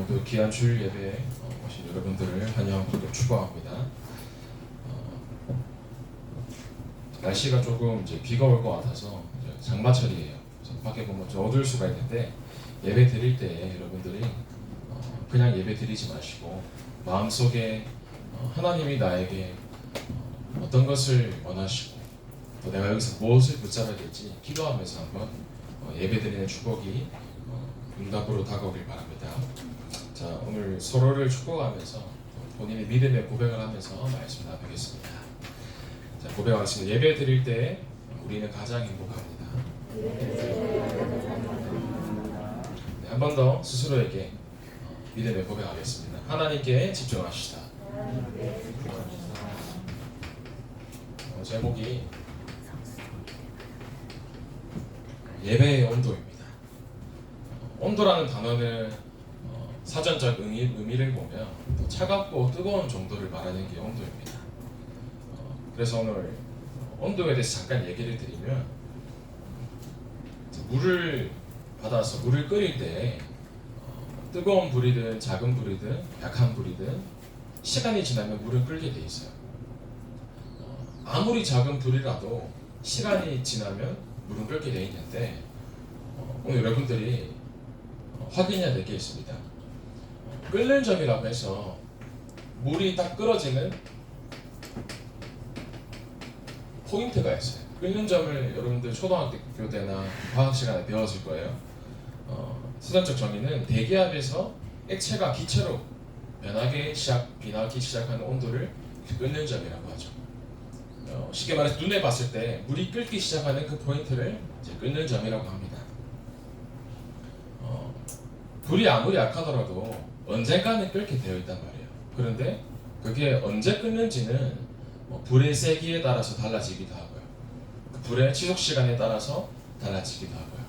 오늘도 귀한 주일 예배에 오신 여러분들을 환영하고 축복합니다. 날씨가 조금 이제 비가 올 것 같아서 이제 장마철이에요. 그래서 밖에 보면 좀 어두울 수가 있는데 예배 드릴 때 여러분들이 그냥 예배 드리지 마시고 마음속에 하나님이 나에게 어떤 것을 원하시고 또 내가 여기서 무엇을 붙잡아야 될지 기도하면서 한번 예배 드리는 축복이 응답으로 다가오길 바랍니다. 자, 오늘 서로를 축복하면서 본인의 믿음의 고백을 하면서 말씀 나누겠습니다. 자, 고백하겠습니다. 예배 드릴 때 우리는 가장 행복합니다. 네, 한 번 더 스스로에게 믿음의 고백하겠습니다. 하나님께 집중하시다. 제목이 예배의 온도입니다. 온도라는 단어는 사전적 의미를 보면 차갑고 뜨거운 정도를 말하는 게 온도입니다. 그래서 오늘 온도에 대해서 잠깐 얘기를 드리면 물을 받아서 물을 끓일 때 뜨거운 불이든 작은 불이든 약한 불이든 시간이 지나면 물은 끓게 돼 있어요. 아무리 작은 불이라도 시간이 지나면 물은 끓게 돼 있는데 오늘 여러분들이 확인해야 될 게 있습니다. 끓는 점이라고 해서 물이 딱 끓어지는 포인트가 있어요. 끓는 점을 여러분들 초등학교 때나 과학 시간에 배웠을 거예요. 수단적 정의는 대기압에서 액체가 기체로 변하기 시작하는 온도를 끓는 점이라고 하죠. 쉽게 말해서 눈에 봤을 때 물이 끓기 시작하는 그 포인트를 이제 끓는 점이라고 합니다. 불이 아무리 약하더라도 언젠가는 끓게 되어 있단 말이에요. 그런데 그게 언제 끓는지는 불의 세기에 따라서 달라지기도 하고요. 그 불의 지속 시간에 따라서 달라지기도 하고요.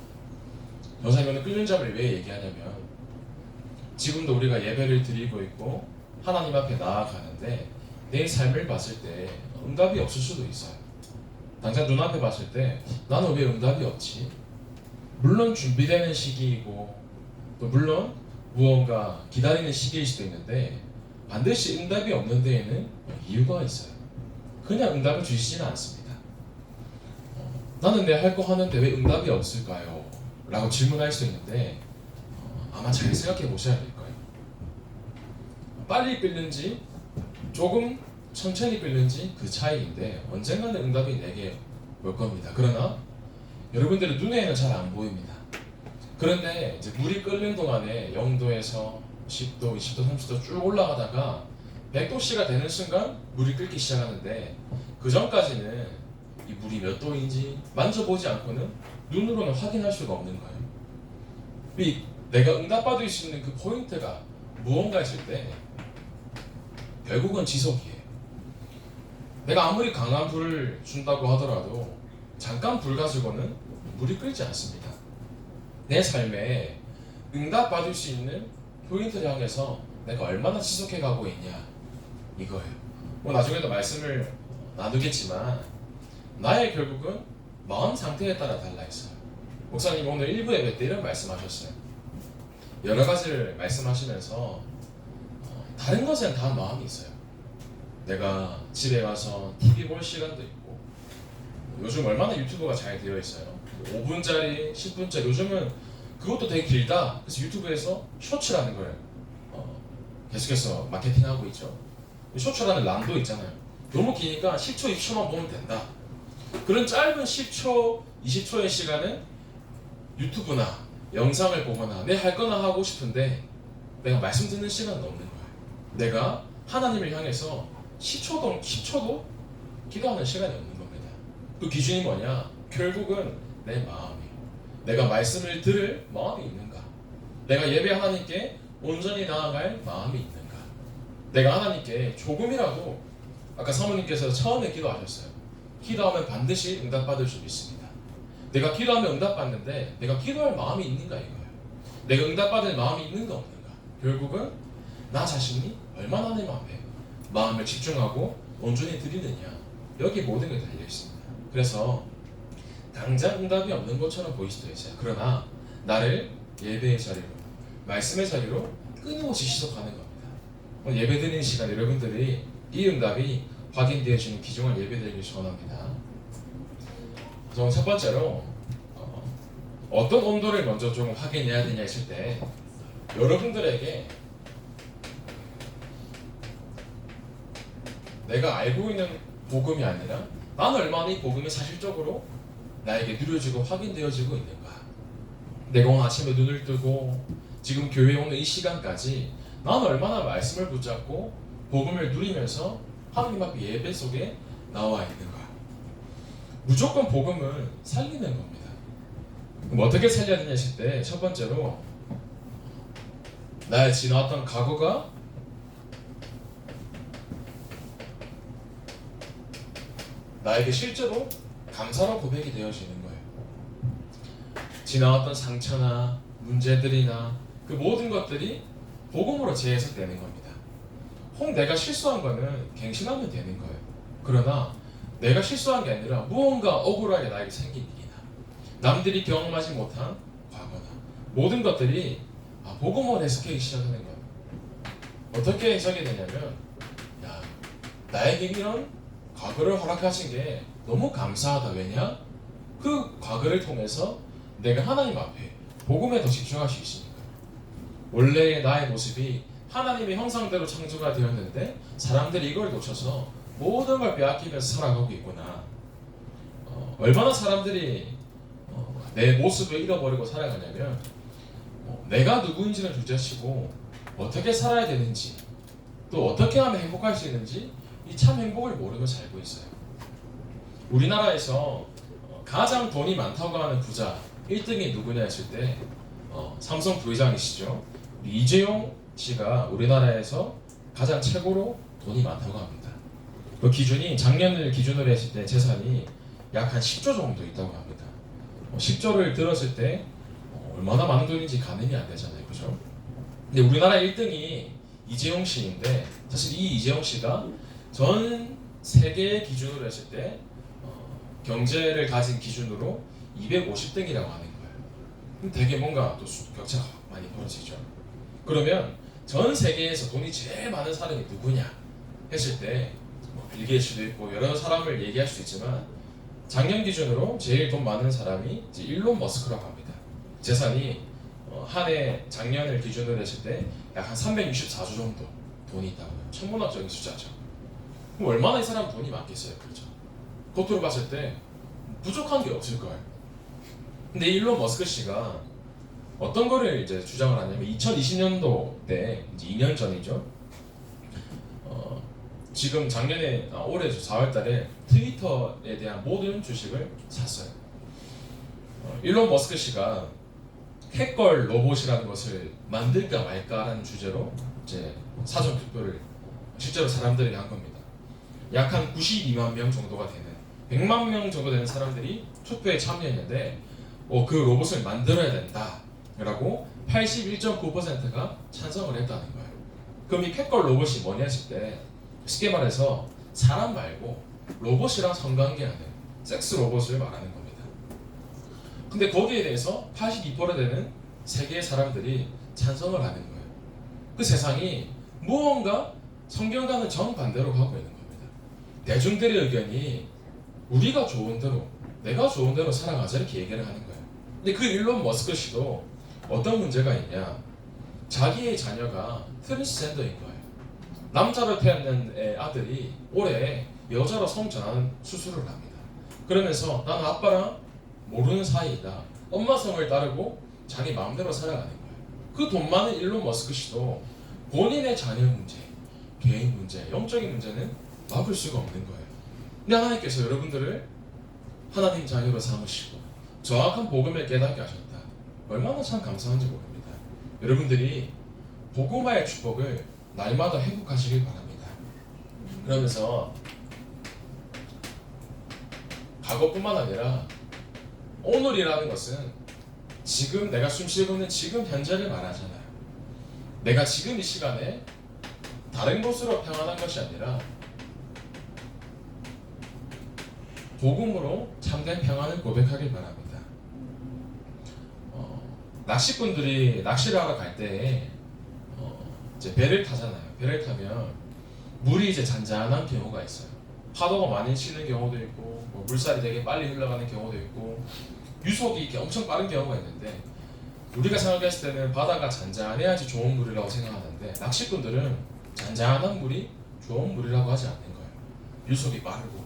전사님은 끓는 점을 왜 얘기하냐면 지금도 우리가 예배를 드리고 있고 하나님 앞에 나아가는데 내 삶을 봤을 때 응답이 없을 수도 있어요. 당장 눈앞에 봤을 때 나는 왜 응답이 없지? 물론 준비되는 시기이고 또 물론 무언가 기다리는 시기일 수도 있는데 반드시 응답이 없는 데에는 이유가 있어요. 그냥 응답을 주시지는 않습니다. 나는 내 할 거 하는데 왜 응답이 없을까요? 라고 질문할 수 있는데 아마 잘 생각해 보셔야 될 거예요. 빨리 끓는지 조금 천천히 끓는지 그 차이인데 언젠가는 응답이 내게 올 겁니다. 그러나 여러분들의 눈에는 잘 안 보입니다. 그런데 이제 물이 끓는 동안에 0도에서 10도, 20도, 30도 쭉 올라가다가 100도씨가 되는 순간 물이 끓기 시작하는데 그 전까지는 이 물이 몇 도인지 만져보지 않고는 눈으로는 확인할 수가 없는 거예요. 내가 응답받을 수 있는 그 포인트가 무언가 있을 때 결국은 지속이에요. 내가 아무리 강한 불을 준다고 하더라도 잠깐 불 가지고는 물이 끓지 않습니다. 내 삶에 응답받을 수 있는 포인트를 향해서 내가 얼마나 지속해 가고 있냐 이거예요. 나중에도 말씀을 나누겠지만 나의 결국은 마음 상태에 따라 달라 있어요. 목사님 오늘 1부 예배 때 이런 말씀하셨어요. 여러 가지를 말씀하시면서 다른 것엔 다 마음이 있어요. 내가 집에 가서 TV 볼 시간도 있고 요즘 얼마나 유튜브가 잘 되어 있어요. 5분짜리, 10분짜리 요즘은 그것도 되게 길다. 그래서 유튜브에서 쇼츠라는 걸 계속해서 마케팅하고 있죠. 쇼츠라는 란도 있잖아요. 너무 기니까 10초, 20초만 보면 된다. 그런 짧은 10초, 20초의 시간은 유튜브나 영상을 보거나 내 할 거나 하고 싶은데 내가 말씀 듣는 시간은 없는 거예요. 내가 하나님을 향해서 10초도 기도하는 시간이 없는 겁니다. 그 기준이 뭐냐? 결국은 내 마음이에요. 내가 말씀을 들을 마음이 있는가? 내가 예배 하나님께 온전히 나아갈 마음이 있는가? 내가 하나님께 조금이라도 아까 사모님께서 처음에 기도하셨어요. 기도하면 반드시 응답받을 줄 믿습니다. 내가 기도하면 응답받는데 내가 기도할 마음이 있는가 이거예요. 내가 응답받을 마음이 있는가 없는가? 결국은 나 자신이 얼마나 내 마음을 집중하고 온전히 드리느냐 여기 모든 게 달려 있습니다. 그래서 당장 응답이 없는 것처럼 보일 수도 있어요. 그러나 나를 예배의 자리로 말씀의 자리로 끊임없이 지속하는 겁니다. 오늘 예배드리는 시간 여러분들이 이 응답이 확인되어지는 귀중한 예배드리길 소원합니다. 첫 번째로 어떤 온도를 먼저 좀 확인해야 되냐 했을 때 여러분들에게 내가 알고 있는 복음이 아니라 나는 얼마나 이 복음이 사실적으로 나에게 누려지고 확인되어지고 있는가. 내가 오늘 아침에 눈을 뜨고 지금 교회에 오는 이 시간까지 나는 얼마나 말씀을 붙잡고 복음을 누리면서 하나님 앞에 예배 속에 나와 있는가. 무조건 복음을 살리는 겁니다. 그럼 어떻게 살려야 되냐 하실 때 첫 번째로 나의 지나왔던 과거가 나에게 실제로 감사로 고백이 되어지는 거예요. 지나왔던 상처나 문제들이나 그 모든 것들이 복음으로 재해석되는 겁니다. 혹 내가 실수한 거는 갱신하면 되는 거예요. 그러나 내가 실수한 게 아니라 무언가 억울하게 나에게 생긴 일이나 남들이 경험하지 못한 과거나 모든 것들이 복음으로 해석하기 시작하는 거예요. 어떻게 해석이 되냐면 나에게 이런 과거를 허락하신 게 너무 감사하다. 왜냐? 그 과거를 통해서 내가 하나님 앞에 복음에 더 집중할 수 있으니까. 원래 나의 모습이 하나님의 형상대로 창조가 되었는데 사람들이 이걸 놓쳐서 모든 걸 빼앗기면서 살아가고 있구나. 얼마나 사람들이 내 모습을 잃어버리고 살아가냐면 내가 누구인지를 주저치고 어떻게 살아야 되는지 또 어떻게 하면 행복할 수 있는지 이 참 행복을 모르고 살고 있어요. 우리나라에서 가장 돈이 많다고 하는 부자 1등이 누구냐 했을 때 삼성 부회장이시죠. 이재용 씨가 우리나라에서 가장 최고로 돈이 많다고 합니다. 그 기준이 작년을 기준으로 했을 때 재산이 약 한 10조 정도 있다고 합니다. 10조를 들었을 때 얼마나 많은 돈인지 가늠이 안 되잖아요. 그죠? 근데 우리나라 1등이 이재용 씨인데 사실 이 이재용 씨가 전 세계 기준으로 했을 때 경제를 가진 기준으로 250등이라고 하는 거예요. 되게 뭔가 또 격차가 많이 벌어지죠. 그러면 전 세계에서 돈이 제일 많은 사람이 누구냐 했을 때 빌 게이츠도 있고 여러 사람을 얘기할 수 있지만 작년 기준으로 제일 돈 많은 사람이 이제 일론 머스크라고 합니다. 재산이 한 해 작년을 기준으로 했을 때 약 한 364조 정도 돈이 있다고요. 천문학적인 숫자죠. 그럼 얼마나 이 사람 돈이 많겠어요, 그렇죠? 겉으로 봤을 때 부족한 게 없을 거예요. 근데 일론 머스크 씨가 어떤 거를 이제 주장을 하냐면 2020년도 때 이제 2년 전이죠. 지금 작년에 올해 4월달에 트위터에 대한 모든 주식을 샀어요. 일론 머스크 씨가 핵걸 로봇이라는 것을 만들까 말까라는 주제로 이제 사전 투표를 실제로 사람들에게 한 겁니다. 약 한 92만 명 정도가 되는 100만 명 정도 되는 사람들이 투표에 참여했는데 그 로봇을 만들어야 된다라고 81.9%가 찬성을 했다는 거예요. 그럼 이 캣걸 로봇이 뭐냐 했을 때 쉽게 말해서 사람 말고 로봇이랑 성관계하는 섹스 로봇을 말하는 겁니다. 근데 거기에 대해서 82% 되는 세계의 사람들이 찬성을 하는 거예요. 그 세상이 무언가 성경과는 정반대로 가고 있는 겁니다. 대중들의 의견이 우리가 좋은 대로 내가 좋은 대로 살아가자 이렇게 얘기를 하는 거예요. 근데 그 일론 머스크 씨도 어떤 문제가 있냐, 자기의 자녀가 트랜스젠더인 거예요. 남자로 태어난 아들이 올해 여자로 성전환 수술을 합니다. 그러면서 나는 아빠랑 모르는 사이이다. 엄마 성을 따르고 자기 마음대로 살아가는 거예요. 그 돈 많은 일론 머스크 씨도 본인의 자녀 문제, 개인 문제, 영적인 문제는 막을 수가 없는 거예요. 근데 하나님께서 여러분들을 하나님 자녀로 삼으시고 정확한 복음을 깨닫게 하셨다. 얼마나 참 감사한지 모릅니다. 여러분들이 복음화의 축복을 날마다 행복하시길 바랍니다. 그러면서 과거뿐만 아니라 오늘이라는 것은 지금 내가 숨쉬고 있는 지금 현재를 말하잖아요. 내가 지금 이 시간에 다른 곳으로 평안한 것이 아니라 복음으로 참된 평안을 고백하길 바랍니다. 낚시꾼들이 낚시를 하러 갈 때 이제 배를 타잖아요. 배를 타면 물이 이제 잔잔한 경우가 있어요. 파도가 많이 치는 경우도 있고, 뭐 물살이 되게 빨리 흘러가는 경우도 있고, 유속이 이렇게 엄청 빠른 경우가 있는데, 우리가 생각했을 때는 바다가 잔잔해야지 좋은 물이라고 생각하는데, 낚시꾼들은 잔잔한 물이 좋은 물이라고 하지 않는 거예요. 유속이 빠르고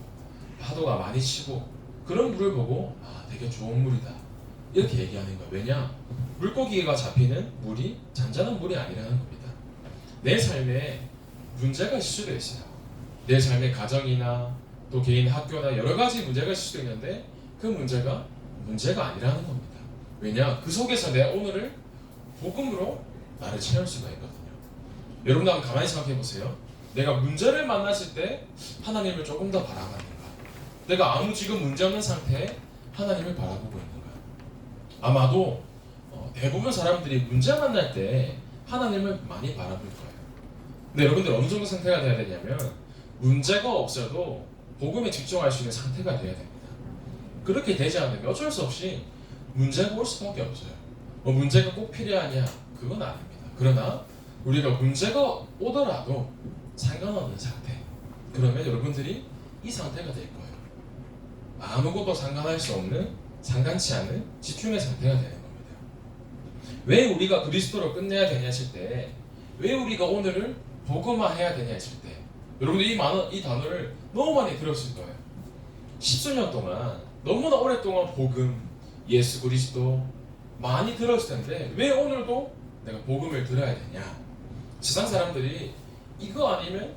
파도가 많이 치고 그런 물을 보고 되게 좋은 물이다 이렇게 얘기하는 거예요. 왜냐? 물고기가 잡히는 물이 잔잔한 물이 아니라는 겁니다. 내 삶에 문제가 있을 수도 있어요. 내 삶의 가정이나 또 개인 학교나 여러 가지 문제가 있을 수도 있는데 그 문제가 아니라는 겁니다. 왜냐? 그 속에서 내 오늘을 복음으로 나를 채울 수가 있거든요. 여러분도 한번 가만히 생각해 보세요. 내가 문제를 만났을 때 하나님을 조금 더 바라봤는가? 내가 아무 지금 문제 없는 상태에 하나님을 바라보고 있는가? 아마도 대부분 사람들이 문제 만날 때 하나님을 많이 바라볼 거예요. 근데 여러분들 어느 정도 상태가 돼야 되냐면 문제가 없어도 복음에 집중할 수 있는 상태가 돼야 됩니다. 그렇게 되지 않으면 어쩔 수 없이 문제가 올 수밖에 없어요. 문제가 꼭 필요하냐? 그건 아닙니다. 그러나 우리가 문제가 오더라도 상관없는 상태. 그러면 여러분들이 이 상태가 될 거예요. 아무것도 상관할 수 없는, 상관치 않은 집중의 상태가 되는 겁니다. 왜 우리가 그리스도로 끝내야 되냐 했을 때, 왜 우리가 오늘을 복음화해야 되냐 했을 때, 여러분들 이 단어를 너무 많이 들었을 거예요. 십수년 동안 너무나 오랫동안 복음, 예수 그리스도 많이 들었을 텐데 왜 오늘도 내가 복음을 들어야 되냐? 세상 사람들이 이거 아니면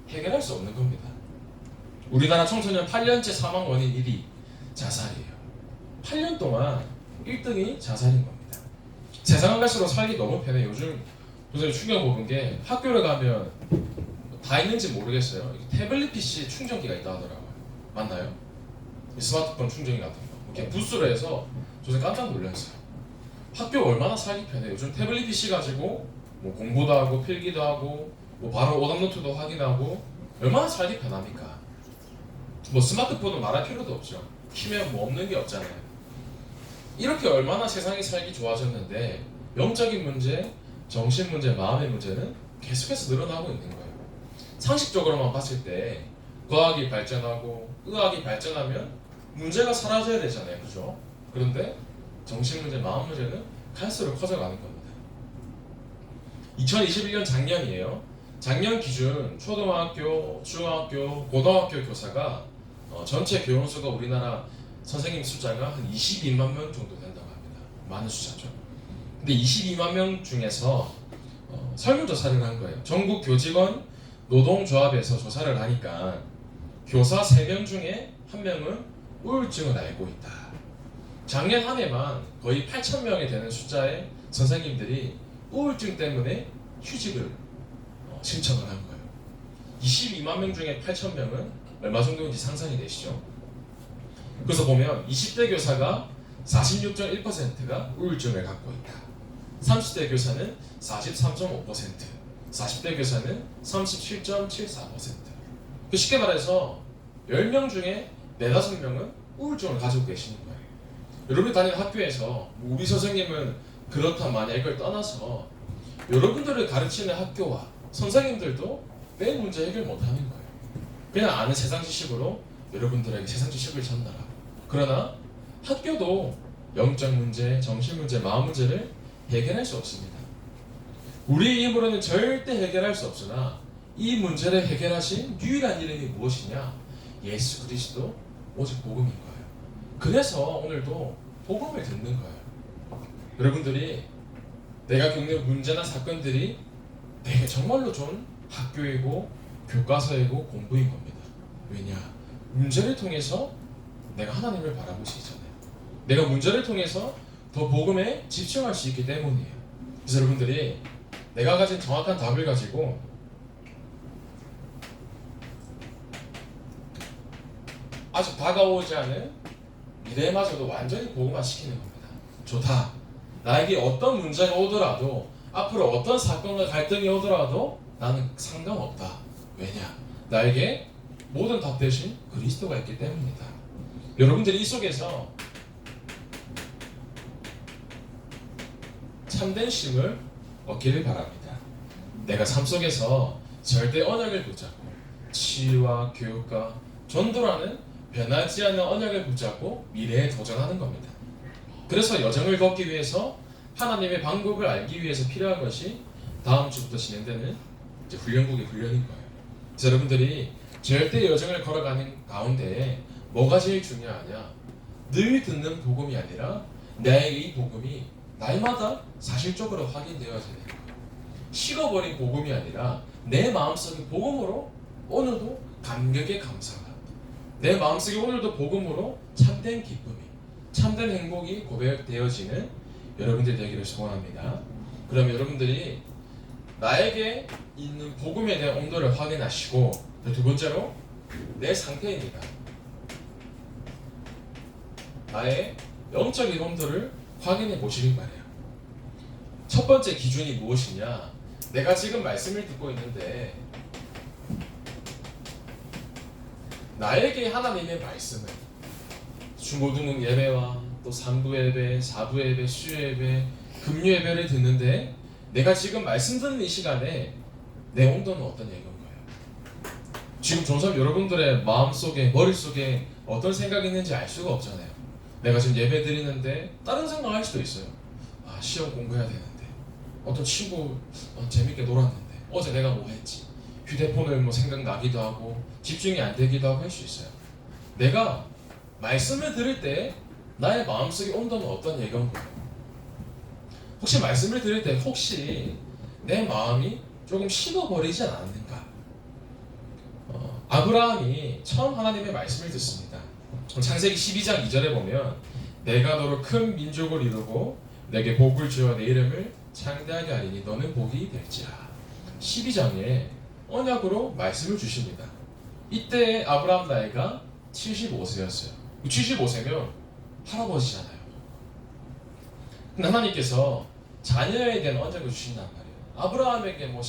해결할 수 없는 겁니다. 우리나라 청소년 8년째 사망 원인 1위 자살이에요. 8년 동안 1등이 자살인 겁니다. 세상을 갈수록 살기 너무 편해요. 요즘 충격 먹은 게 학교를 가면 다 있는지 모르겠어요. 태블릿 PC 충전기가 있다 하더라고요. 맞나요? 스마트폰 충전기 같은 거. 이렇게 부스로 해서 저는 깜짝 놀랐어요. 학교 얼마나 살기 편해요. 요즘 태블릿 PC 가지고 뭐 공부도 하고 필기도 하고 뭐 바로 오답노트도 확인하고 얼마나 살기 편합니까? 뭐 스마트폰은 말할 필요도 없죠. 키면 뭐 없는 게 없잖아요. 이렇게 얼마나 세상이 살기 좋아졌는데 영적인 문제, 정신 문제, 마음의 문제는 계속해서 늘어나고 있는 거예요. 상식적으로만 봤을 때 과학이 발전하고 의학이 발전하면 문제가 사라져야 되잖아요. 그죠? 그런데 정신 문제, 마음 문제는 갈수록 커져가는 겁니다. 2021년 작년이에요. 작년 기준 초등학교, 중학교, 고등학교 교사가 전체 교원수가 우리나라 선생님 숫자가 한 22만 명 정도 된다고 합니다. 많은 숫자죠. 근데 22만 명 중에서 설문조사를 한 거예요. 전국 교직원 노동조합에서 조사를 하니까 교사 3명 중에 1명은 우울증을 앓고 있다. 작년 한 해만 거의 8,000명이 되는 숫자의 선생님들이 우울증 때문에 휴직을 신청을 한 거예요. 22만 명 중에 8,000명은 얼마 정도인지 상상이 되시죠? 그래서 보면 20대 교사가 46.1%가 우울증을 갖고 있다. 30대 교사는 43.5%, 40대 교사는 37.74%. 쉽게 말해서 10명 중에 4, 5명은 우울증을 가지고 계시는 거예요. 여러분이 다니는 학교에서 우리 선생님은 그렇단 마냐 이걸 떠나서 여러분들을 가르치는 학교와 선생님들도 내 문제 해결 못하는 거예요. 그냥 아는 세상 지식으로 여러분들에게 세상 지식을 전달하고, 그러나 학교도 영적 문제, 정신 문제, 마음 문제를 해결할 수 없습니다. 우리의 힘으로는 절대 해결할 수 없으나 이 문제를 해결하신 유일한 이름이 무엇이냐? 예수 그리스도, 오직 복음인 거예요. 그래서 오늘도 복음을 듣는 거예요. 여러분들이 내가 겪는 문제나 사건들이 내게 정말로 좋은 학교이고 교과서이고 공부인 겁니다. 왜냐? 문제를 통해서 내가 하나님을 바라볼 수 있잖아요. 내가 문제를 통해서 더 복음에 집중할 수 있기 때문이에요. 그래서 여러분들이 내가 가진 정확한 답을 가지고 아직 다가오지 않은 미래마저도 완전히 복음화시키는 겁니다. 좋다. 나에게 어떤 문제가 오더라도, 앞으로 어떤 사건과 갈등이 오더라도 나는 상관없다. 왜냐? 나에게 모든 답 대신 그리스도가 있기 때문이다. 여러분들이 이 속에서 참된 쉼을 얻기를 바랍니다. 내가 삶 속에서 절대 언약을 붙잡고 치유와 교육과 전도라는 변하지 않는 언약을 붙잡고 미래에 도전하는 겁니다. 그래서 여정을 걷기 위해서 하나님의 방법을 알기 위해서 필요한 것이 다음 주부터 진행되는 이제 훈련국의 훈련인 거예요. 그래서 여러분들이 절대 여정을 걸어가는 가운데 뭐가 제일 중요하냐? 늘 듣는 복음이 아니라 내 이 복음이 날마다 사실적으로 확인되어야 되는 거예요. 식어버린 복음이 아니라 내 마음속에 복음으로 오늘도 감격의 감사가, 내 마음속에 오늘도 복음으로 참된 기쁨이, 참된 행복이 고백되어지는 여러분들이 되기를 소원합니다. 그럼 여러분들이 나에게 있는 복음에 대한 온도를 확인하시고, 두 번째로 내 상태입니다. 나의 영적인 온도를 확인해 보시길 바래요. 첫 번째 기준이 무엇이냐? 내가 지금 말씀을 듣고 있는데 나에게 하나님의 말씀을 중고등급 예배와 또 3부 예배, 4부 예배, 수요 예배, 금요 예배를 듣는데 내가 지금 말씀 듣는 이 시간에 내 온도는 어떤 얘기인 거예요? 지금 종종 여러분들의 마음속에, 머릿속에 어떤 생각이 있는지 알 수가 없잖아요. 내가 지금 예배 드리는데 다른 생각할 수도 있어요. 아, 시험 공부해야 되는데, 어떤 친구 재밌게 놀았는데, 어제 내가 뭐 했지? 휴대폰을 뭐 생각나기도 하고 집중이 안 되기도 하고 할 수 있어요. 내가 말씀을 들을 때 나의 마음속의 온도는 어떤 얘기인 거예요? 혹시 말씀을 들을 때 혹시 내 마음이 조금 식어버리지 않았는가? 아브라함이 처음 하나님의 말씀을 듣습니다. 창세기 12장 2절에 보면 내가 너로 큰 민족을 이루고 내게 복을 주어 내 이름을 창대하게 하리니 너는 복이 될지라. 12장에 언약으로 말씀을 주십니다. 이때 아브라함 나이가 75세였어요. 75세면 할아버지잖아요. 근데 하나님께서 자녀에 대한 언약을 주신단 말이에요. 아브라함에게 뭐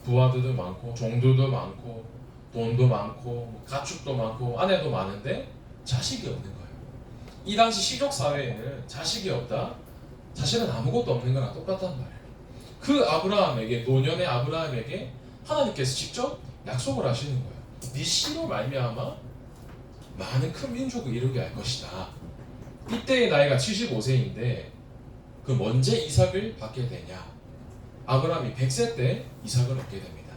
부하들도 많고 종들도 많고 돈도 많고 가축도 많고 아내도 많은데 자식이 없는 거예요. 이 당시 시족 사회에는 자식이 없다, 자신은 아무것도 없는 거랑 똑같단 말이에요. 그 아브라함에게, 노년의 아브라함에게 하나님께서 직접 약속을 하시는 거예요. 네 씨로 말미암아 많은 큰 민족을 이루게 할 것이다. 이때의 나이가 75세인데 그 언제 이삭을 받게 되냐? 아브라함이 100세 때 이삭을 얻게 됩니다.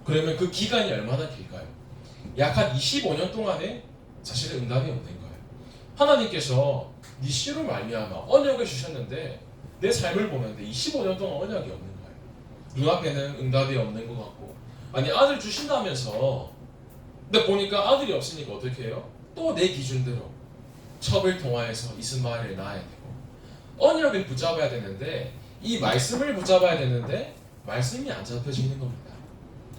그러면 그 기간이 얼마나 길까요? 약 한 25년 동안에 사실은 응답이 없는 거예요. 하나님께서 네 씨로 말미암아 언약을 주셨는데 내 삶을 보는데 25년 동안 언약이 없는 거예요. 눈앞에는 응답이 없는 것 같고, 아니 아들 주신다면서, 근데 보니까 아들이 없으니까 어떻게 해요? 또 내 기준대로 첩을 통하여서 이스마엘을 낳아야 되고 언약을 붙잡아야 되는데 이 말씀을 붙잡아야 되는데 말씀이 안 잡혀지는 겁니다.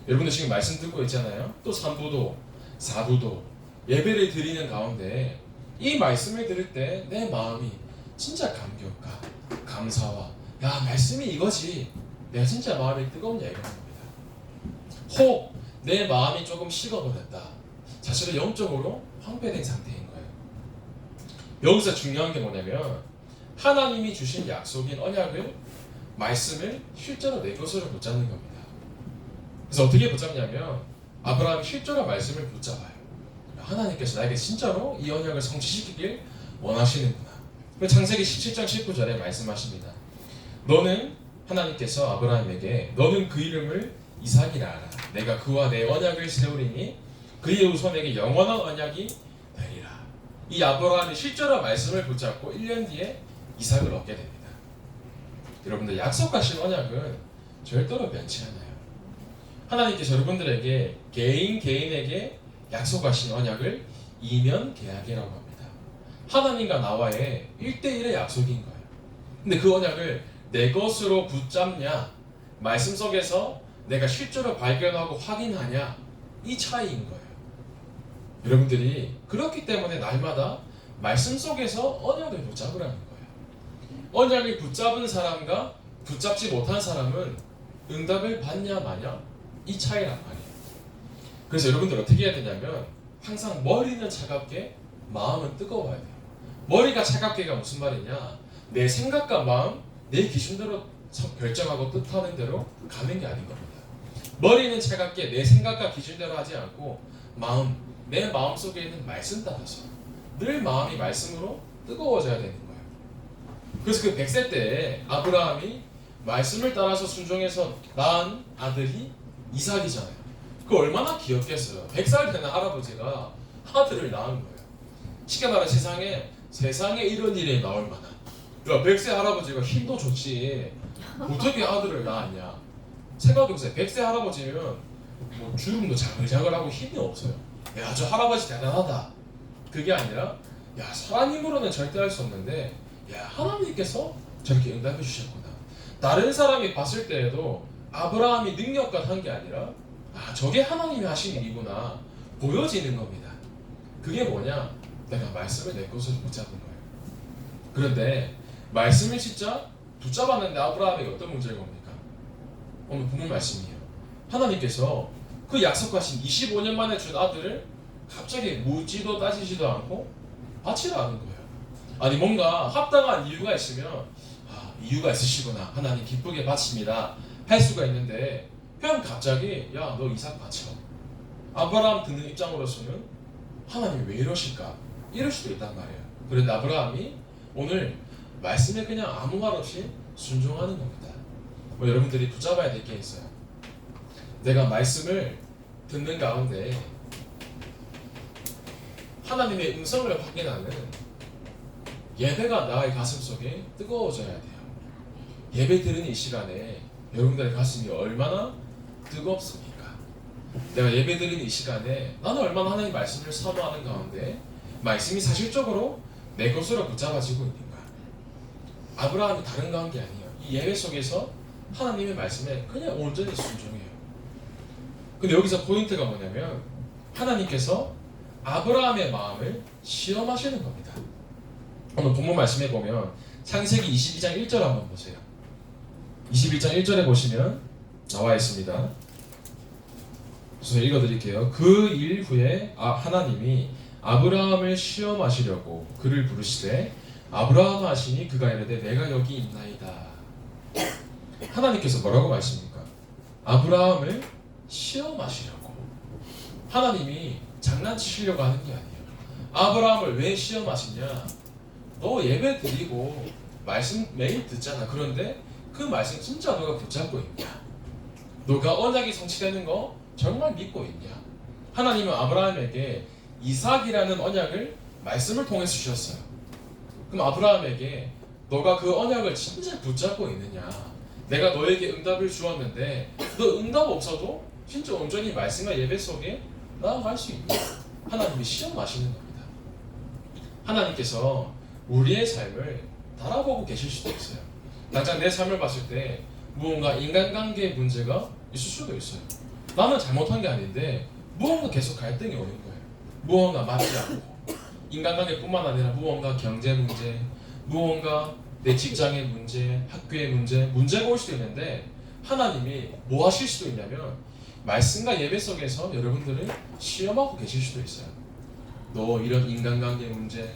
여러분들 지금 말씀 듣고 있잖아요. 또 3부도 4부도 예배를 드리는 가운데 이 말씀을 들을 때 내 마음이 진짜 감격과 감사와 야 말씀이 이거지, 내가 진짜 마음이 뜨거운 얘기를 합니다. 혹 내 마음이 조금 식어버렸다, 사실은 영적으로 황폐된 상태인 거예요. 여기서 중요한 게 뭐냐면 하나님이 주신 약속인 언약을, 말씀을 실제로 내 것으로 붙잡는 겁니다. 그래서 어떻게 붙잡냐면 아브라함이 실제로 말씀을 붙잡아요. 하나님께서 나에게 진짜로 이 언약을 성취시키길 원하시는구나. 창세기 17장 19절에 말씀하십니다. 너는, 하나님께서 아브라함에게 너는 그 이름을 이삭이라 하라. 내가 그와 내 언약을 세우리니 그의 후손에게 영원한 언약이 되리라. 이 아브라함이 실제로 말씀을 붙잡고 1년 뒤에 이삭을 얻게 됩니다. 여러분들 약속하신 언약은 절대로 변치 않아요. 하나님께서 여러분들에게 개인에게 약속하신 언약을 이면 계약이라고 합니다. 하나님과 나와의 1대1의 약속인 거예요. 근데 그 언약을 내 것으로 붙잡냐, 말씀 속에서 내가 실제로 발견하고 확인하냐, 이 차이인 거예요. 여러분들이 그렇기 때문에 날마다 말씀 속에서 언약을 붙잡으라는 거예요. 언약을 붙잡은 사람과 붙잡지 못한 사람은 응답을 받냐 마냐, 이 차이란 말이에요. 그래서 여러분들 어떻게 해야 되냐면 항상 머리는 차갑게 마음은 뜨거워야 돼요. 머리가 차갑게가 무슨 말이냐, 내 생각과 마음, 내 기준대로 결정하고 뜻하는 대로 가는 게 아닌 겁니다. 머리는 차갑게 내 생각과 기준대로 하지 않고 내 마음 속에 있는 말씀 따라서 늘 마음이 말씀으로 뜨거워져야 되는 거예요. 그래서 그 100세 때 아브라함이 말씀을 따라서 순종해서 낳은 아들이 이삭이잖아요. 그 얼마나 귀엽겠어요. 100살 되는 할아버지가 아들을 낳은 거예요. 쉽게 말해 세상에 이런 일이 나올 만한. 그러니까 100세 할아버지가 힘도 좋지 어떻게 아들을 낳았냐. 생각해보세요. 100세 할아버지면 뭐 주름도 자글자글하고 힘이 없어요. 야, 저 할아버지 대단하다. 그게 아니라 야, 사람 힘으로는 절대 할 수 없는데 야, 하나님께서 저렇게 응답해 주셨구나. 다른 사람이 봤을 때에도 아브라함이 능력과 한 게 아니라 아, 저게 하나님이 하신 일이구나 보여지는 겁니다. 그게 뭐냐? 내가 말씀을 내 것으로 붙잡은 거예요. 그런데 말씀을 진짜 붙잡았는데 아브라함에게 어떤 문제가 옵니까? 오늘 본문 말씀이에요. 하나님께서 그 약속하신 25년 만에 준 아들을 갑자기 묻지도 따지지도 않고 바치라는 거예요. 아니 뭔가 합당한 이유가 있으면 아, 이유가 있으시구나 하나님 기쁘게 바칩니다 할 수가 있는데 그냥 갑자기 야, 너 이삭 바쳐. 아브라함 듣는 입장으로서는 하나님이 왜 이러실까? 이럴 수도 있단 말이에요. 그런데 아브라함이 오늘 말씀에 그냥 아무 말 없이 순종하는 겁니다. 뭐 여러분들이 붙잡아야 될 게 있어요. 내가 말씀을 듣는 가운데 하나님의 음성을 확인하는 예배가 나의 가슴 속에 뜨거워져야 돼요. 예배 드리는 이 시간에 여러분들의 가슴이 얼마나 뜨겁습니까? 내가 예배 드리는 이 시간에 나는 얼마나 하나님의 말씀을 사모하는 가운데 말씀이 사실적으로 내 것으로 붙잡아지고 있는가? 아브라함이 다른 관계 아니에요. 이 예배 속에서 하나님의 말씀에 그냥 온전히 순종해요. 근데 여기서 포인트가 뭐냐면 하나님께서 아브라함의 마음을 시험하시는 겁니다. 오늘 본문 말씀에 보면 창세기 22장 1절 한번 보세요. 21장 1절에 보시면 나와 있습니다. 그래서 읽어드릴게요. 그 일 후에 하나님이 아브라함을 시험하시려고 그를 부르시되 아브라함 하시니 그가 이르되 내가 여기 있나이다. 하나님께서 뭐라고 말씀입니까? 아브라함을 시험하시려고. 하나님이 장난치시려고 하는 게 아니에요. 아브라함을 왜 시험하시냐? 너 예배 드리고 말씀 매일 듣잖아. 그런데 그 말씀 진짜 너가 붙잡고 있냐? 너가 언약이 성취되는 거 정말 믿고 있냐? 하나님은 아브라함에게 이삭이라는 언약을 말씀을 통해서 주셨어요. 그럼 아브라함에게 너가 그 언약을 진짜 붙잡고 있느냐? 내가 너에게 응답을 주었는데 너 응답 없어도 진짜 온전히 말씀과 예배 속에 나아갈 수 있냐? 하나님이 시험하시는 겁니다. 하나님께서 우리의 삶을 달아보고 계실 수도 있어요. 당장 내 삶을 봤을 때 무언가 인간관계의 문제가 있을 수도 있어요. 나는 잘못한 게 아닌데 무언가 계속 갈등이 오는 거예요. 무언가 맞지 않고 인간관계뿐만 아니라 무언가 경제 문제, 무언가 내 직장의 문제, 학교의 문제가 올 수도 있는데 하나님이 뭐 하실 수도 있냐면 말씀과 예배 속에서 여러분들을 시험하고 계실 수도 있어요. 너 이런 인간관계 문제,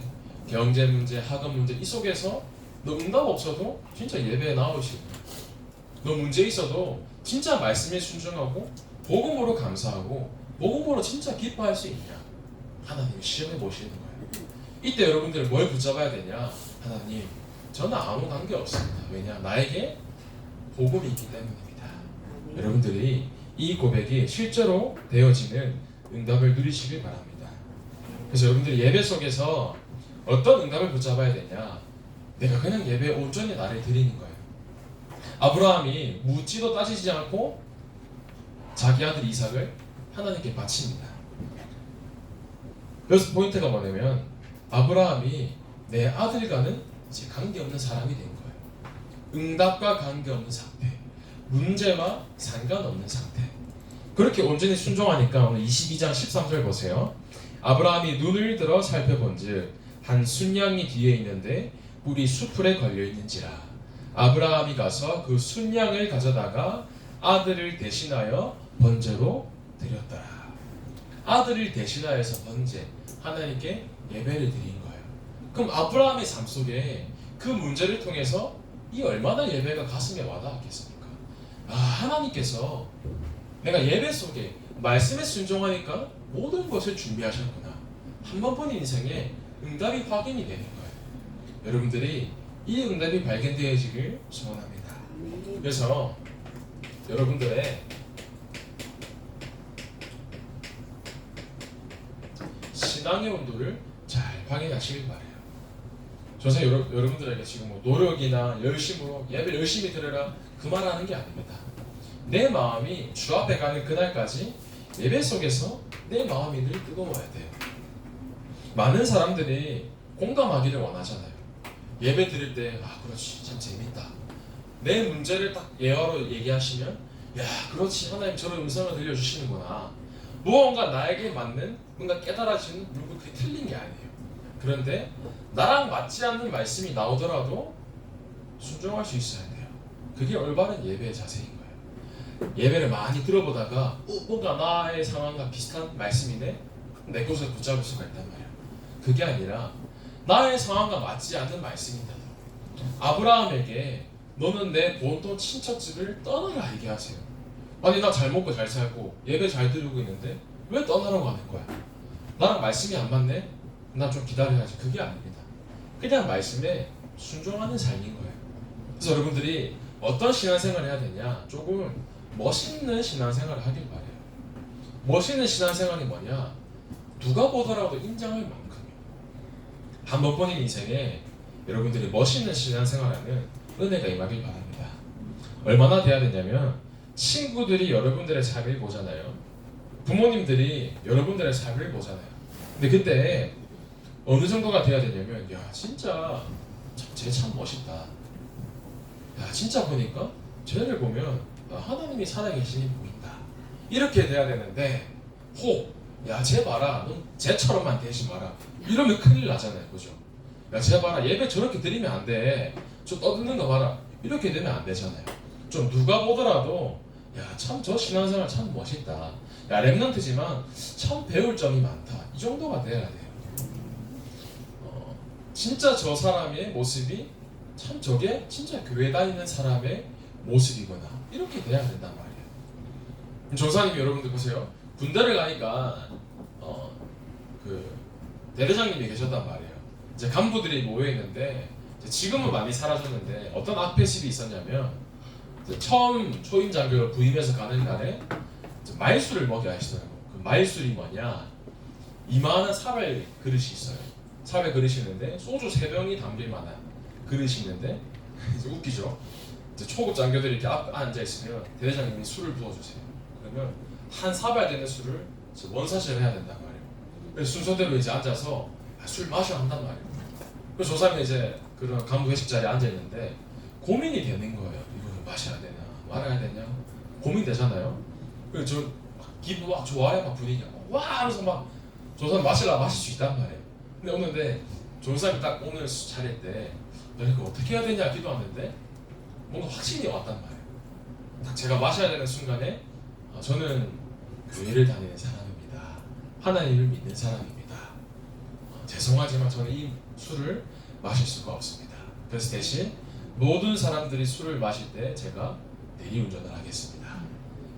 경제 문제, 학업 문제 이 속에서 너 응답 없어도 진짜 예배에 나오시고 너 문제 있어도 진짜 말씀에 순종하고 복음으로 감사하고 복음으로 진짜 기뻐할 수 있냐? 하나님이 시험해 보시는 거예요. 이때 여러분들 뭘 붙잡아야 되냐? 하나님, 저는 아무 관계 없습니다. 왜냐? 나에게 복음이 있기 때문입니다. 여러분들이 이 고백이 실제로 되어지는 응답을 누리시길 바랍니다. 그래서 여러분들이 예배 속에서 어떤 응답을 붙잡아야 되냐? 내가 그냥 예배에 온전히 나를 드리는 거예요. 아브라함이 묻지도 따지지 않고 자기 아들 이삭을 하나님께 바칩니다. 그래서 포인트가 뭐냐면 아브라함이 내 아들과는 이제 관계없는 사람이 된 거예요. 응답과 관계없는 상태, 문제와 상관없는 상태. 그렇게 온전히 순종하니까 오늘 22장 13절 보세요. 아브라함이 눈을 들어 살펴본즉 한 순양이 뒤에 있는데 뿔이 수풀에 걸려 있는지라. 아브라함이 가서 그 순양을 가져다가 아들을 대신하여 번제로 드렸더라. 아들을 대신하여서 번제, 하나님께 예배를 드린 거예요. 그럼 아브라함의 삶 속에 그 문제를 통해서 이 얼마나 예배가 가슴에 와닿았겠습니까? 아, 하나님께서 내가 예배 속에 말씀에 순종하니까 모든 것을 준비하셨구나. 한 번뿐인 인생에 응답이 확인이 되는 거예요. 여러분들이 이 응답이 발견되어지길 소원합니다. 그래서 여러분들의 신앙의 온도를 잘 확인하시길 바래요. 저는 여러분들에게 지금 뭐 노력이나 열심으로 예배를 열심히 드려라 그 말하는 게 아닙니다. 내 마음이 주 앞에 가는 그날까지 예배 속에서 내 마음이 늘 뜨거워야 돼요. 많은 사람들이 공감하기를 원하잖아요. 예배 드릴 때 그렇지 참 재밌다. 내 문제를 딱 예화로 얘기하시면 야 그렇지 하나님 저런 음성을 들려주시는구나. 무언가 나에게 맞는 뭔가 깨달아지는 물론 그게 틀린 게 아니에요. 그런데 나랑 맞지 않는 말씀이 나오더라도 순종할 수 있어야 돼요. 그게 올바른 예배의 자세인 거예요. 예배를 많이 들어보다가 뭔가 나의 상황과 비슷한 말씀이네? 내 것을 붙잡을 수가 있단 말이에요. 그게 아니라 나의 상황과 맞지 않는 말씀이다. 아브라함에게 너는 내 본토 친척집을 떠나라 얘기하세요. 아니 나 잘 먹고 잘 살고 예배 잘 드리고 있는데 왜 떠나라고 하는 거야? 나랑 말씀이 안 맞네? 나 좀 기다려야지. 그게 아닙니다. 그냥 말씀에 순종하는 삶인 거예요. 그래서 여러분들이 어떤 신앙생활을 해야 되냐? 조금 멋있는 신앙생활을 하길 바래요. 멋있는 신앙생활이 뭐냐? 누가 보더라도 인정할 만큼이요. 한 번뿐인 인생에 여러분들이 멋있는 신앙생활하는 은혜가 임하길 바랍니다. 얼마나 돼야 되냐면 친구들이 여러분들의 삶을 보잖아요. 부모님들이 여러분들의 삶을 보잖아요. 근데 그때 어느 정도가 돼야 되냐면 야 진짜 쟤 참 멋있다. 야 진짜 보니까 쟤를 보면 하나님이 살아계시니 보인다. 이렇게 돼야 되는데 야 쟤 봐라 넌 쟤처럼만 되지 마라 이러면 큰일 나잖아요. 그죠? 야 쟤 봐라 예배 저렇게 드리면 안 돼. 저 떠드는 거 봐라 이렇게 되면 안 되잖아요. 좀 누가 보더라도 야 참 저 신앙생활 참 멋있다. 야 랩런트지만 참 배울 점이 많다. 이 정도가 돼야 돼요. 진짜 저 사람의 모습이 참 저게 진짜 교회 다니는 사람의 모습이구나. 이렇게 돼야 된단 말이에요. 조사님 여러분들 보세요. 군대를 가니까 그 대대장님이 계셨단 말이에요. 이제 간부들이 모여 있는데 지금은 많이 사라졌는데 어떤 악패십이 있었냐면 처음 초임 장교를 부임해서 가는 날에 말술을 먹여 하시더라고요. 그 말술이 뭐냐? 이만한 사발 그릇이 있어요. 사발 그릇이 있는데 소주 3병이 담길 만한 그릇이 있는데 이제 웃기죠. 이제 초급 장교들이 이렇게 앞에 앉아 있으면 대대장님이 술을 부어주세요. 그러면 한 사발 되는 술을 원샷을 해야 된단 말이에요. 그래서 순서대로 이제 앉아서 술 마셔 한단 말이에요. 그래서 조사님이 이제 그런 간부 회식 자리에 앉아 있는데 고민이 되는 거예요. 이거를 마셔야 되냐 말아야 되냐 고민되잖아요. 그래서 저 기분 막 좋아요. 막 분위기가 와 하면서 막 조사님 마실 수 있단 말이에요. 근데 오는데 조사님이 딱 오늘 차릴 때 너네 그거 어떻게 해야 되냐 기도하는데 뭔가 확신이 왔단 말이에요. 딱 제가 마셔야 되는 순간에 저는 교회를 다니는 사람입니다. 하나님을 믿는 사람입니다. 죄송하지만 저는 이 술을 마실 수가 없습니다. 그래서 대신 모든 사람들이 술을 마실 때 제가 대리운전을 하겠습니다.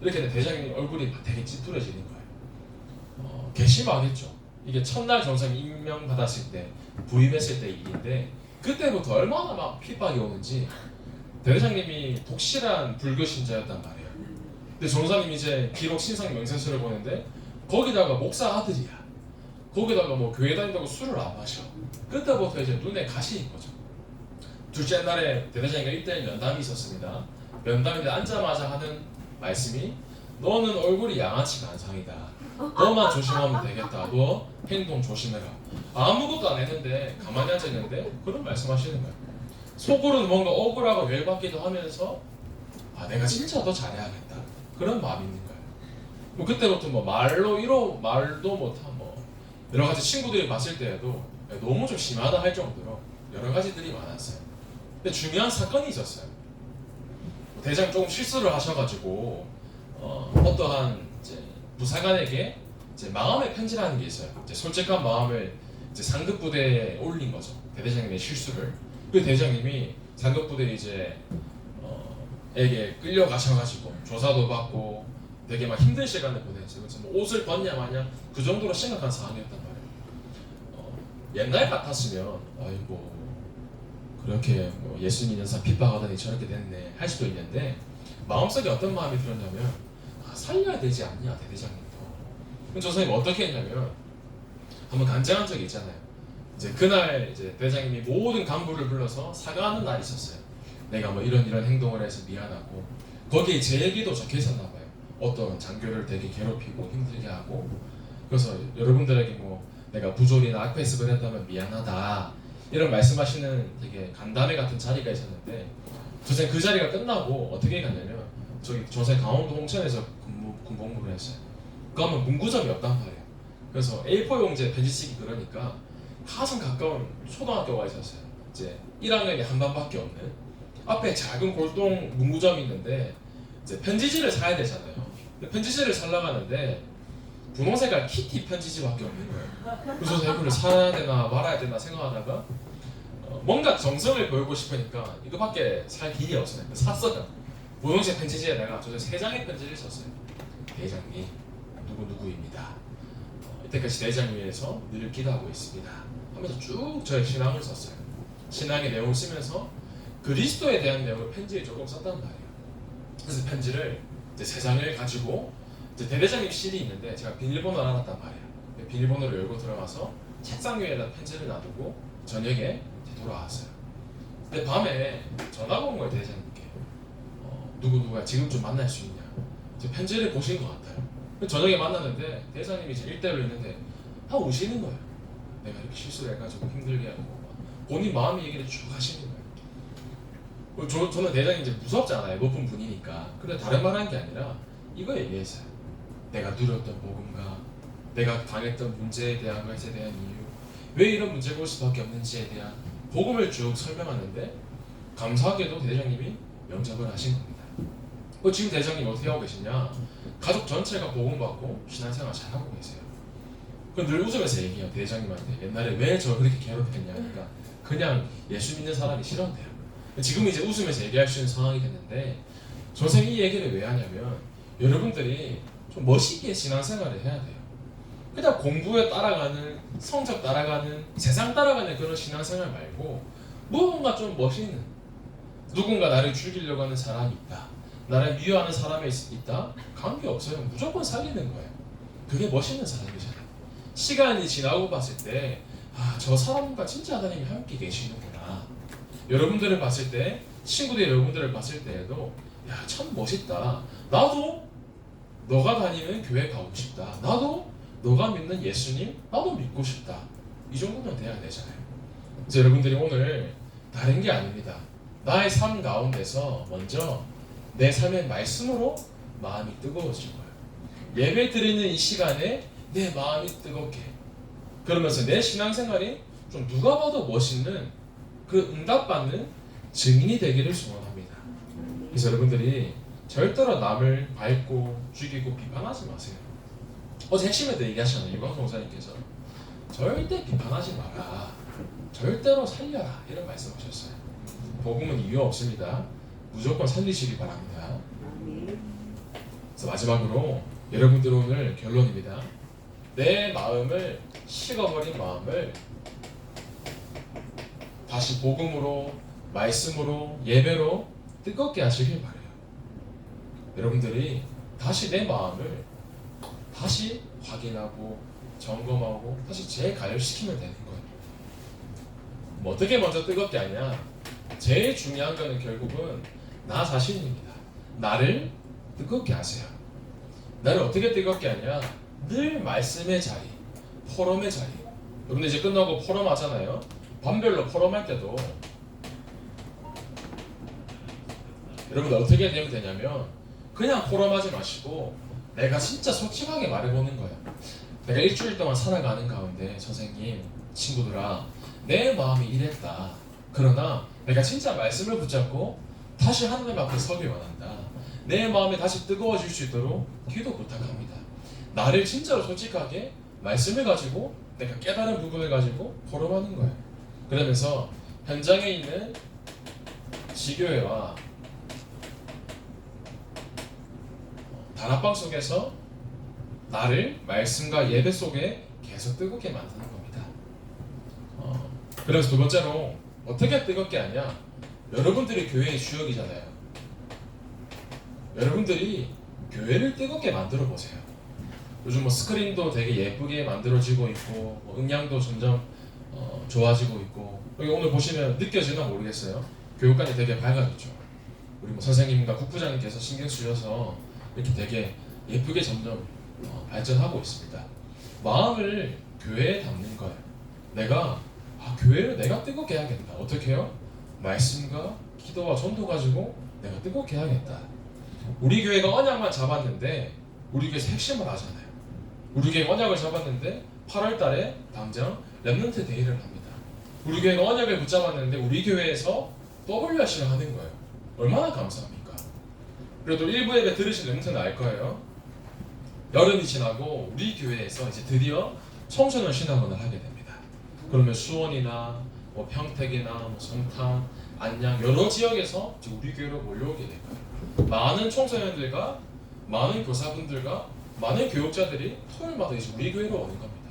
이렇게 대장님 얼굴이 되게 찌푸려지는 거예요. 괘씸하겠죠. 이게 첫날 정상이 임명받았을 때 부임했을 때 일인데 그때부터 얼마나 막 핍박이 오는지. 대장님이 독실한 불교 신자였단 말이에요. 근데 정사님이 이제 기록 신상 명세서를 보는데 거기다가 목사 아들이야. 거기다가 뭐 교회 다닌다고 술을 안 마셔. 그때부터 이제 눈에 가시인 거죠. 둘째 날에 대대장님과 1대1 면담이 있었습니다. 면담인데 앉자마자 하는 말씀이 너는 얼굴이 양아치 간상이다. 너만 조심하면 되겠다. 너 행동 조심해라. 아무것도 안 했는데 가만히 앉아있는데 그런 말씀하시는 거예요. 속으로는 뭔가 억울하고 열받기도 하면서 내가 진짜 더 잘해야겠다. 그런 마음이 있는 거예요. 뭐 그때부터 뭐 말도 못한 뭐 여러 가지 친구들이 봤을 때에도 너무 좀 심하다 할 정도로 여러 가지들이 많았어요. 근데 중요한 사건이 있었어요. 대장 조금 실수를 하셔가지고 어떠한 이제 부사관에게 이제 마음의 편지라는 게 있어요. 이제 솔직한 마음을 이제 상급 부대에 올린 거죠. 대대장님의 실수를. 그 대장님이 상급 부대 이제 에게 끌려가셔가지고 조사도 받고 되게 막 힘든 시간을 보내지. 그래서 뭐 옷을 벗냐 마냐 그 정도로 심각한 상황이었단 말이에요. 옛날 같았으면 아이고 그렇게 뭐 예수 믿는 사람 핍박하더니 저렇게 됐네 할 수도 있는데 마음속에 어떤 마음이 들었냐면 살려야 되지 않냐 대대장님도. 그럼 저 선생님 어떻게 했냐면 한번 간증한 적이 있잖아요. 이제 그날 이제 대장님이 모든 간부를 불러서 사과하는 날이 있었어요. 내가 뭐 이런 행동을 해서 미안하고 거기에 제 얘기도 적혀 있었나 봐요. 어떤 장교를 되게 괴롭히고 힘들게 하고 그래서 여러분들에게 뭐 내가 부조리나 악패습을 했다면 미안하다 이런 말씀하시는 되게 간담회 같은 자리가 있었는데 저는 그 자리가 끝나고 어떻게 갔냐면 저기 조세 강원도 홍천에서 군복무를 했어요. 그러면 문구점이 없단 말이에요. 그래서 A4 용지에 편지 쓰기 그러니까 가장 가까운 초등학교가 있었어요. 이제 1학년이 한 반밖에 없는 앞에 작은 골동 문구점이 있는데 이제 편지지를 사야 되잖아요. 근데 편지지를 살려고 하는데 분홍색깔 키티 편지지밖에 없는 거예요. 그래서 이거를 사야 되나 말아야 되나 생각하다가 뭔가 정성을 보이고 싶으니까 이거밖에 살 길이 없어요. 그래서 샀어요. 분홍색 편지지에다가 저 3장의 편지를 썼어요. 대장님 누구누구입니다. 이때까지 대장 위에서 늘 기도하고 있습니다. 하면서 쭉 저의 신앙을 썼어요. 신앙의 내용을 쓰면서 그리스도에 대한 내용을 편지에 조금 썼단 말이에요. 그래서 편지를 이제 3장을 가지고 이제 대대장님 실이 있는데 제가 비밀번호를 알았단 말이에요. 비밀번호를 열고 들어가서 책상 위에다 편지를 놔두고 저녁에 이제 돌아왔어요. 근데 밤에 전화가 온 거예요. 대대장님께 누구야 지금 좀 만날 수 있냐. 제 편지를 보신 것 같아요. 저녁에 만났는데 대장님이 이제 1대1로 있는데 다 우시는 거예요. 내가 이렇게 실수를 해가지고 힘들게 하고 본인 마음 얘기를 쭉 하시는 거예요. 저는 대장님 이제 무섭잖아요. 높은 분이니까. 근데 다른 말 한 게 아니라 이거 얘기했어요. 내가 누렸던 복음과 내가 당했던 문제에 대한 것에 대한 이유, 왜 이런 문제가 올 수밖에 없는지에 대한 복음을 쭉 설명하는데 감사하게도 대장님이 영접을 하신 겁니다. 지금 대장님 어떻게 하고 계시냐? 가족 전체가 복음받고 신앙생활 잘하고 계세요. 늘 웃으면서 얘기해요. 대장님한테 옛날에 왜 저 그렇게 괴롭혔냐 하니까 그냥 예수 믿는 사람이 싫었대요. 지금 이제 웃으면서 얘기할 수 있는 상황이 됐는데 선생님이 이 얘기를 왜 하냐면 여러분들이 좀 멋있게 신앙생활을 해야 돼요. 그냥 공부에 따라가는, 성적 따라가는, 세상 따라가는 그런 신앙생활 말고 무언가 좀 멋있는, 누군가 나를 죽이려고 하는 사람이 있다, 나를 미워하는 사람이 있다, 관계없어요. 무조건 살리는 거예요. 그게 멋있는 사람이잖아요. 시간이 지나고 봤을 때 저 사람과 진짜 하나님이 함께 계시는구나. 여러분들을 봤을 때, 친구들이 여러분들을 봤을 때에도 참 멋있다. 나도 너가 다니는 교회 가고 싶다. 나도 너가 믿는 예수님 나도 믿고 싶다. 이 정도면 돼야 되잖아요. 그래서 여러분들이 오늘 다른 게 아닙니다. 나의 삶 가운데서 먼저 내 삶의 말씀으로 마음이 뜨거워질 거예요. 예배 드리는 이 시간에 내 마음이 뜨겁게, 그러면서 내 신앙생활이 좀 누가 봐도 멋있는 그 응답받는 증인이 되기를 소원합니다. 그래서 여러분들이 절대로 남을 밟고 죽이고 비판하지 마세요. 어제 핵심에도 얘기하셨잖아요. 유광수 목사님께서 절대 비판하지 마라, 절대로 살려라 이런 말씀하셨어요. 복음은 이유 없습니다. 무조건 살리시기 바랍니다. 그래서 마지막으로 여러분들 오늘 결론입니다. 내 마음을, 식어버린 마음을 다시 복음으로, 말씀으로, 예배로 뜨겁게 하시길 바라요. 여러분들이 다시 내 마음을 다시 확인하고 점검하고 다시 재가열시키면 되는 거예요. 뭐 어떻게 먼저 뜨겁게 하냐? 제일 중요한 거는 결국은 나 자신입니다. 나를 뜨겁게 하세요. 나를 어떻게 뜨겁게 하냐? 늘 말씀의 자리, 포럼의 자리. 여러분들 이제 끝나고 포럼 하잖아요. 반별로 포럼할 때도 여러분들 어떻게 되면 되냐면 그냥 포럼하지 마시고 내가 진짜 솔직하게 말해보는 거예요. 내가 일주일 동안 살아가는 가운데 선생님, 친구들아, 내 마음이 이랬다. 그러나 내가 진짜 말씀을 붙잡고 다시 하나님 앞에 서길 원한다. 내 마음이 다시 뜨거워질 수 있도록 기도 부탁합니다. 나를 진짜로 솔직하게 말씀을 가지고 내가 깨달은 부분을 가지고 포럼하는 거예요. 그러면서 현장에 있는 지교회와 다락방 속에서 나를 말씀과 예배 속에 계속 뜨겁게 만드는 겁니다. 그래서 두 번째로 어떻게 뜨겁게 하냐? 여러분들이 교회의 주역이잖아요. 여러분들이 교회를 뜨겁게 만들어 보세요. 요즘 뭐 스크린도 되게 예쁘게 만들어지고 있고 음향도 점점 좋아지고 있고 여기 오늘 보시면 느껴지나 모르겠어요. 교육관이 되게 밝아졌죠. 우리 뭐 선생님과 국부장님께서 신경 쓰셔서 이렇게 되게 예쁘게 점점 발전하고 있습니다. 마음을 교회에 담는 거예요. 내가 교회를 내가 뜨겁게 해야겠다. 어떻게 해요? 말씀과 기도와 전도 가지고 내가 뜨겁게 해야겠다. 우리 교회가 언약만 잡았는데 우리 교회에서 핵심을 하잖아요. 우리 교회 언약을 잡았는데 8월 달에 당장 렘넌트 데이를 합니다. 우리 교회가 언약을 붙잡았는데 우리 교회에서 WRC를 하는 거예요. 얼마나 감사합니까? 그래도 일부 예배 들으신 렘넌트는 알 거예요. 여름이 지나고 우리 교회에서 이제 드디어 청소년 신학원을 하게 됩니다. 그러면 수원이나 뭐 평택이나 뭐 성탄, 안양 여러 지역에서 이제 우리 교회로 몰려오게 될 거예요. 많은 청소년들과 많은 교사분들과 많은 교육자들이 토요일마다 이제 우리 교회로 오는 겁니다.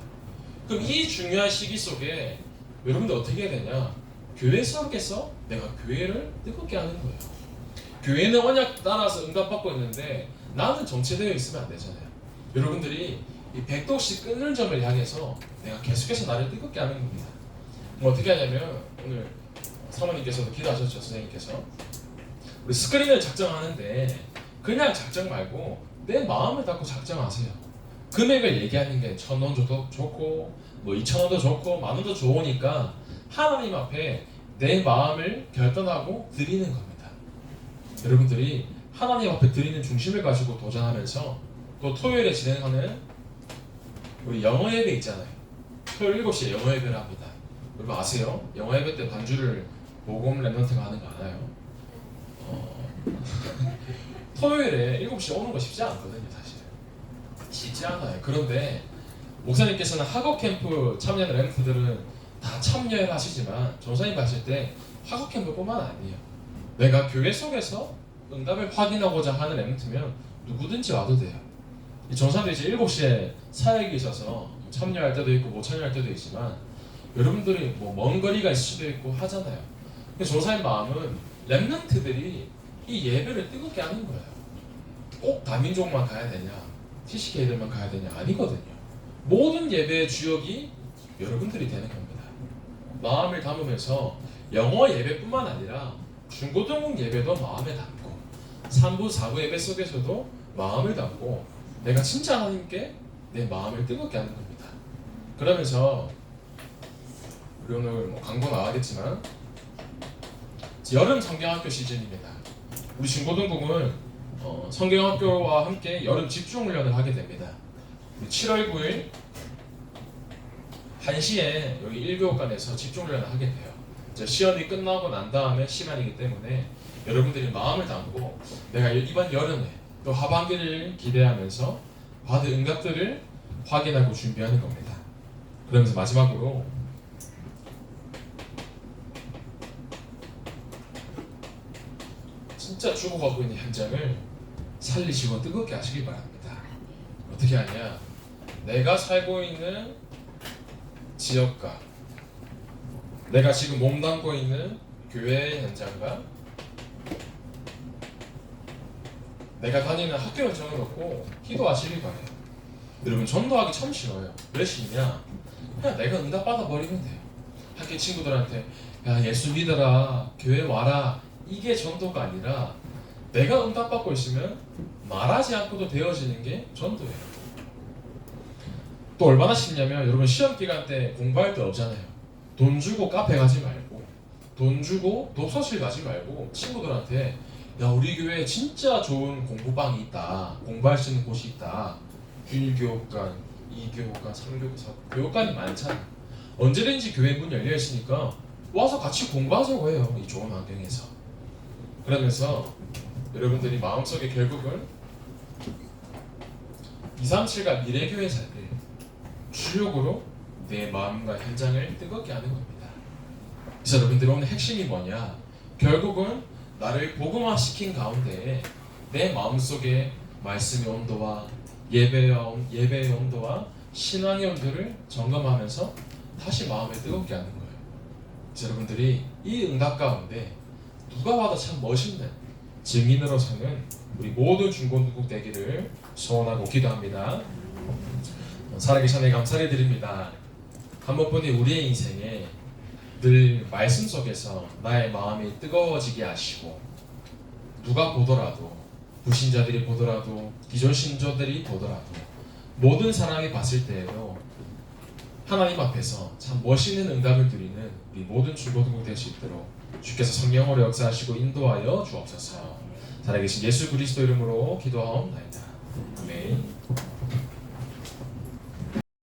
그럼 이 중요한 시기 속에 여러분들 어떻게 해야 되냐? 교회 속에서 내가 교회를 뜨겁게 하는 거예요. 교회는 언약 따라서 응답받고 있는데 나는 정체되어 있으면 안 되잖아요. 여러분들이 이 100도씩 끊는 점을 향해서 내가 계속해서 나를 뜨겁게 하는 겁니다. 어떻게 하냐면 오늘 사모님께서도 기도하셨죠. 선생님께서 우리 스크린을 작정하는데 그냥 작정 말고 내 마음을 닫고 작정하세요. 금액을 얘기하는 게 1,000원 줘도 좋고 뭐 2,000원도 좋고 10,000원도 좋으니까 하나님 앞에 내 마음을 결단하고 드리는 겁니다. 여러분들이 하나님 앞에 드리는 중심을 가지고 도전하면서 또 토요일에 진행하는 우리 영어 예배 있잖아요. 토요일 7시에 영어 예배를 합니다. 여러분 아세요? 영어 예배 때 반주를 모금 랩런트가 하는 거 알아요? 토요일에 7시에 오는 거 쉽지 않거든요. 사실 쉽지 않아요. 그런데 목사님께서는 학업 캠프 참여하는 랩런트들은 다 참여를 하시지만 전사님 봤을 때 학업 캠프뿐만 아니에요. 내가 교회 속에서 응답을 확인하고자 하는 랩런트면 누구든지 와도 돼요. 이 전사님이 이제 7시에 사역이 있어서 참여할 때도 있고 못 참여할 때도 있지만 여러분들이 뭐 먼 거리가 있을 수도 있고 하잖아요. 근데 전사님 마음은 랩런트들이 이 예배를 뜨겁게 하는 거예요. 꼭 다민족만 가야 되냐, TCK들만 가야 되냐 아니거든요. 모든 예배의 주역이 여러분들이 되는 겁니다. 마음을 담으면서 영어 예배뿐만 아니라 중고등 예배도 마음에 담고 3부, 4부 예배 속에서도 마음을 담고 내가 진짜 하나님께 내 마음을 뜨겁게 하는 겁니다. 그러면서 우리 오늘 뭐 광고 나가겠지만 여름 성경학교 시즌입니다. 우리 중고등부는 성경학교와 함께 여름 집중훈련을 하게 됩니다. 7월 9일 1시에 여기 1교육관에서 집중훈련을 하게 돼요. 이제 시험이 끝나고 난 다음에 시간이기 때문에 여러분들이 마음을 담고 내가 이번 여름에 또 하반기를 기대하면서 받은 응답들을 확인하고 준비하는 겁니다. 그러면서 마지막으로 진짜 죽어가고 있는 현장을 살리시고 뜨겁게 하시길 바랍니다. 어떻게 하냐? 내가 살고 있는 지역과 내가 지금 몸담고 있는 교회의 현장과 내가 다니는 학교를 정해놓고 기도하시길 바래요. 여러분 전도하기 참 싫어요. 왜 싫냐? 그냥 내가 응답받아 버리면 돼요. 학교 친구들한테 야 예수 믿어라, 교회 와라, 이게 전도가 아니라 내가 응답받고 있으면 말하지 않고도 되어지는 게 전도예요. 또 얼마나 쉽냐면 여러분 시험 기간 때 공부할 데 없잖아요. 돈 주고 카페 가지 말고 돈 주고 독서실 가지 말고 친구들한테 야 우리 교회에 진짜 좋은 공부방이 있다, 공부할 수 있는 곳이 있다, 1교육관, 2교육관, 3교육관, 4교육관이 많잖아. 언제든지 교회 문 열려 있으니까 와서 같이 공부하자고 해요. 이 좋은 환경에서. 그러면서 여러분들이 마음속에 결국은 237과 미래교회 삶을 주역으로 내 마음과 현장을 뜨겁게 하는 겁니다. 그래서 여러분들이 오늘 핵심이 뭐냐? 결국은 나를 복음화시킨 가운데 내 마음속에 말씀의 온도와 예배의 온도와 신앙의 온도를 점검하면서 다시 마음에 뜨겁게 하는 거예요. 여러분들이 이 응답 가운데 누가 봐도 참 멋있는 증인으로 서는 우리 모든 중고등국 되기를 소원하고 기도합니다. 살아계신 하나님 감사를 드립니다. 한 번뿐이 우리의 인생에 늘 말씀 속에서 나의 마음이 뜨거워지게 하시고, 누가 보더라도, 불신자들이 보더라도, 기존 신조들이 보더라도, 모든 사람이 봤을 때에도 하나님 앞에서 참 멋있는 응답을 드리는 우리 모든 중고등국 될 수 있도록 주께서 성령으로 역사하시고 인도하여 주옵소서. 살아계신 예수 그리스도 이름으로 기도하옵나이다. 아멘.